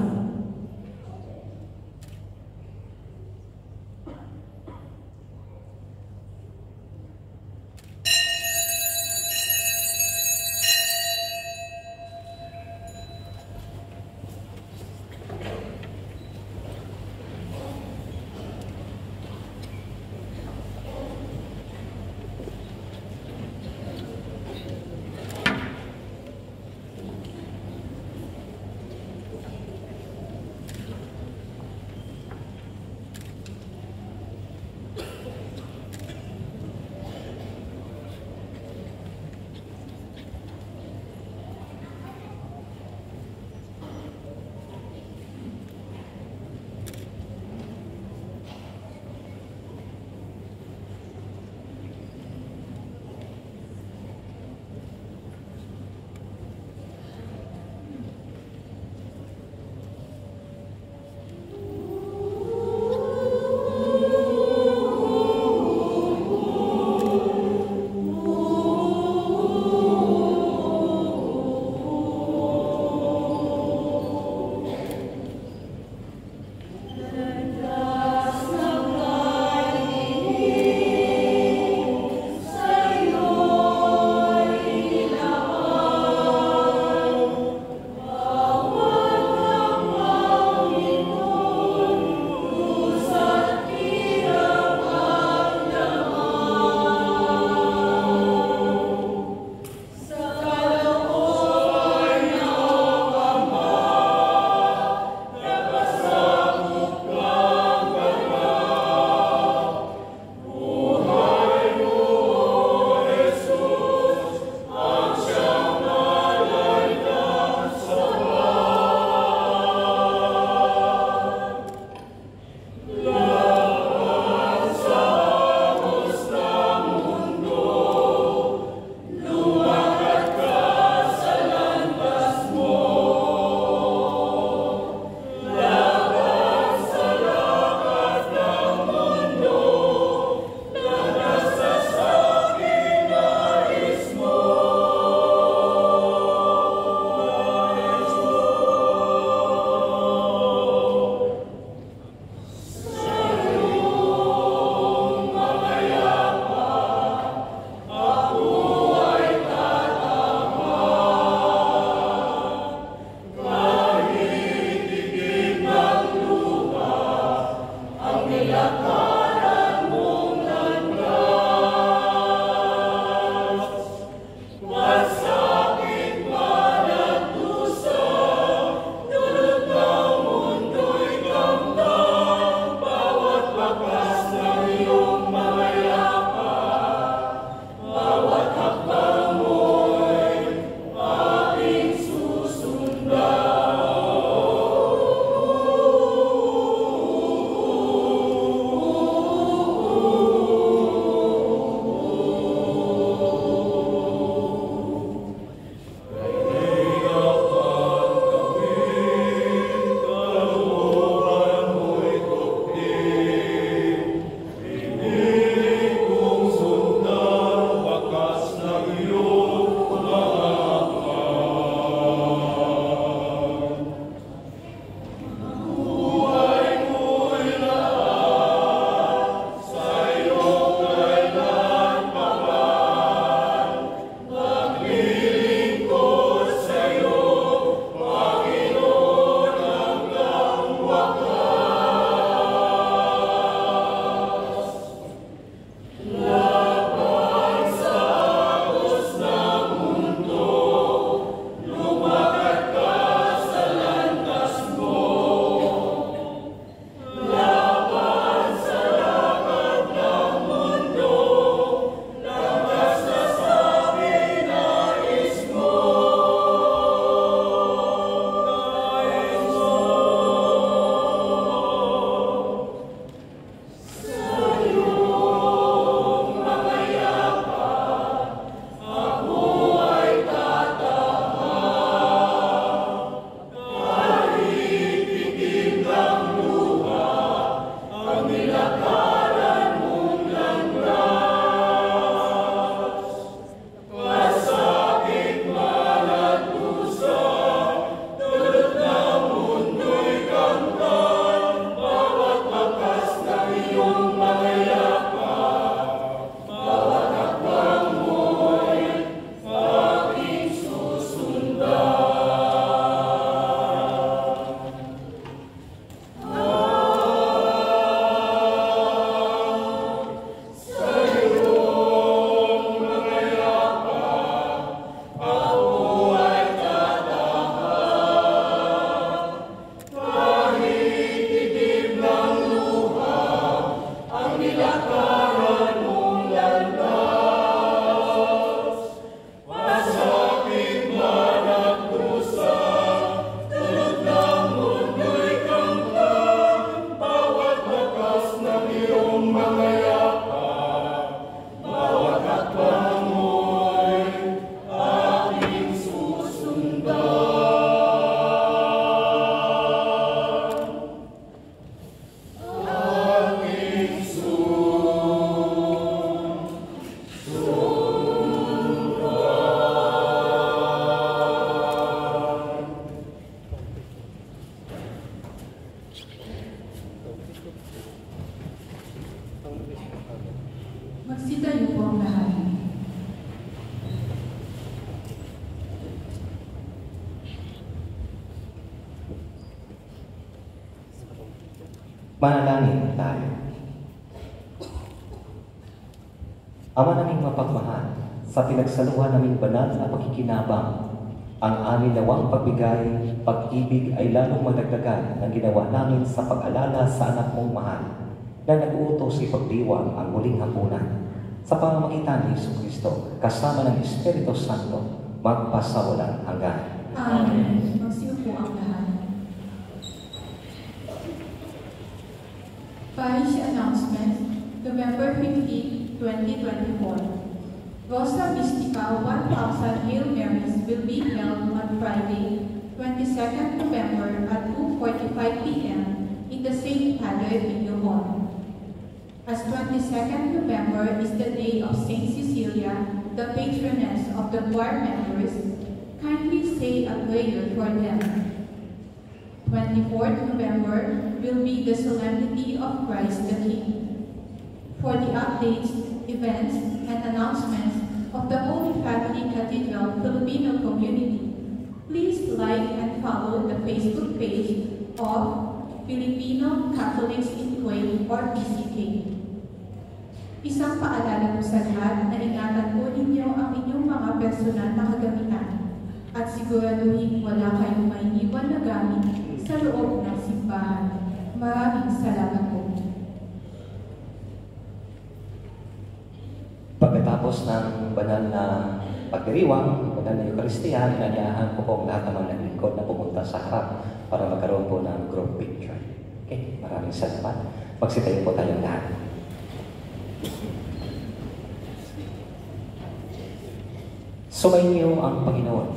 Speaker 2: Manalangin tayo. Ama naming mapagmahal, sa pinagsaluhan naming banal na pakikinabang, ang amin nawang pagbigay, pag-ibig ay lalong madagdagan ng ginawa namin sa pag-alala sa anak mong mahal na nag-uutos ipagdiwang ang muling hapunan. Sa pamamagitan ni Jesucristo, kasama ng Espiritu Santo, magpasawalang hanggan.
Speaker 1: Amen. Magsiupo ang lahat. Parish announcement, November 15, 2024. Rosa Mystica 1000 Hail Marys will be held on Friday, 22nd November at 2:45 p.m. in the St. Padre Pio Hall. As 22nd November is the day of Saint Cecilia, the patroness of the choir members, kindly say a prayer for them. 24th November will be the Solemnity of Christ the King. For the updates, events, and announcements of the Holy Family Cathedral Filipino community, please like and follow the Facebook page of Filipino Catholics in Kuwait or PCK. Isang paalala po sa lahat na ingatan po ninyo ang inyong mga personal na kagamitan at siguraduhin wala kayong mainiwan na gamit sa loob ng simbahan. Maraming salamat po.
Speaker 2: Pagkatapos ng banal na pagdiriwang, banal na Eucharistia, inanyahan ko po ang lahat ng mga naglingkod na pumunta sa harap para magkaroon po ng group picture. Okay, maraming salamat. Magsitayo po tayong lahat. Sumainyo ang Panginoon.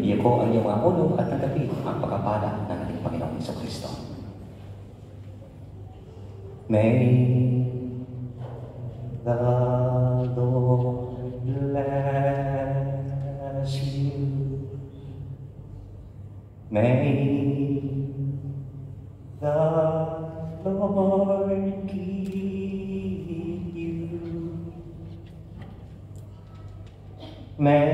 Speaker 2: Iyo ko ang iyong ulo at nagapit ang pagkapala ng ating Panginoong Jesucristo. May the Lord bless you. May the Lord keep you. May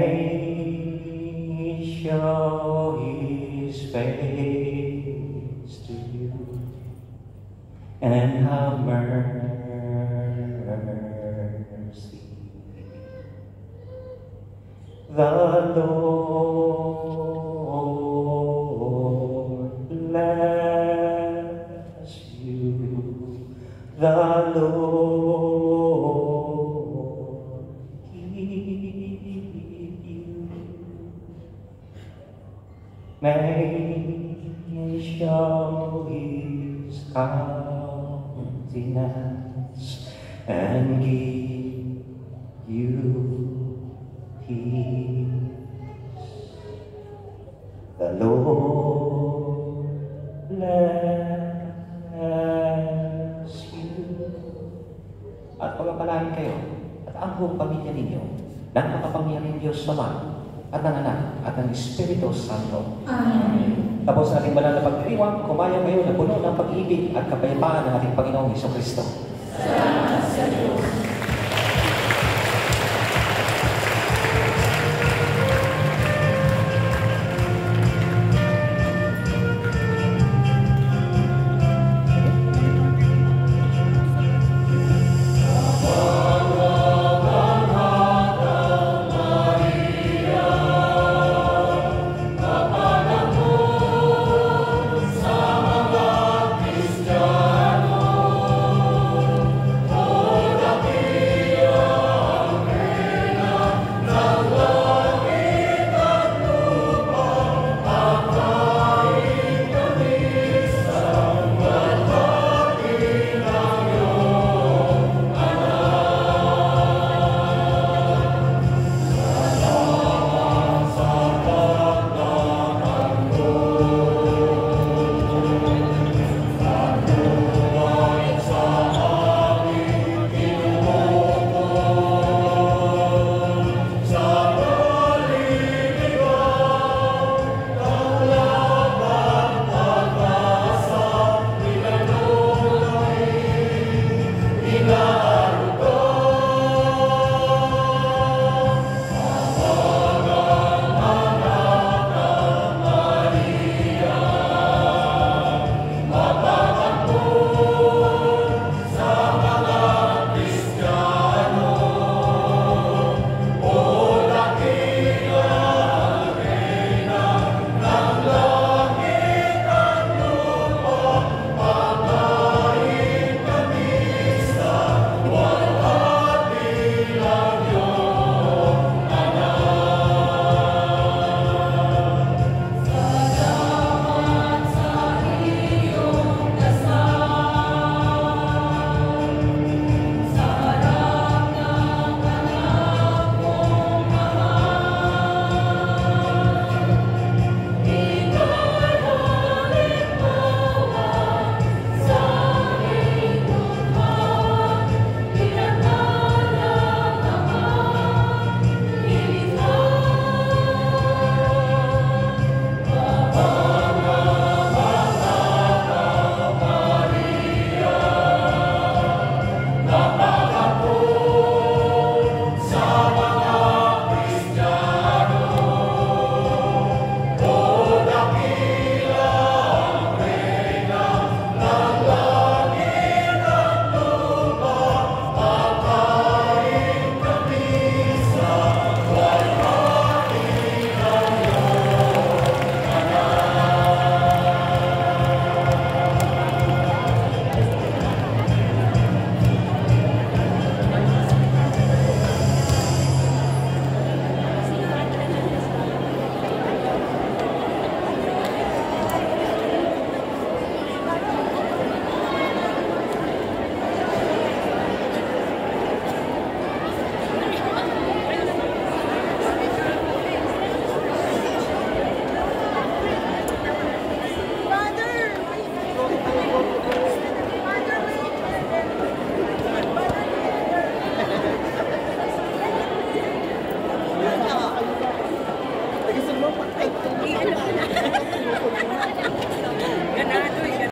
Speaker 2: show His face to you and have mercy. The Lord bless you. The Lord keep you. May He show His countenance and give you peace. The Lord bless you. At pagpapalain kayo at ang buong pamilya ninyo ng makapangyarihang Diyos Ama at ng Anak at ng Espiritu Santo.
Speaker 1: Amen.
Speaker 2: Tapos sa ating banal na pagdiriwang, kumayan kayo na puno ng pag-ibig at kapayapaan ng ating Panginoong Jesucristo.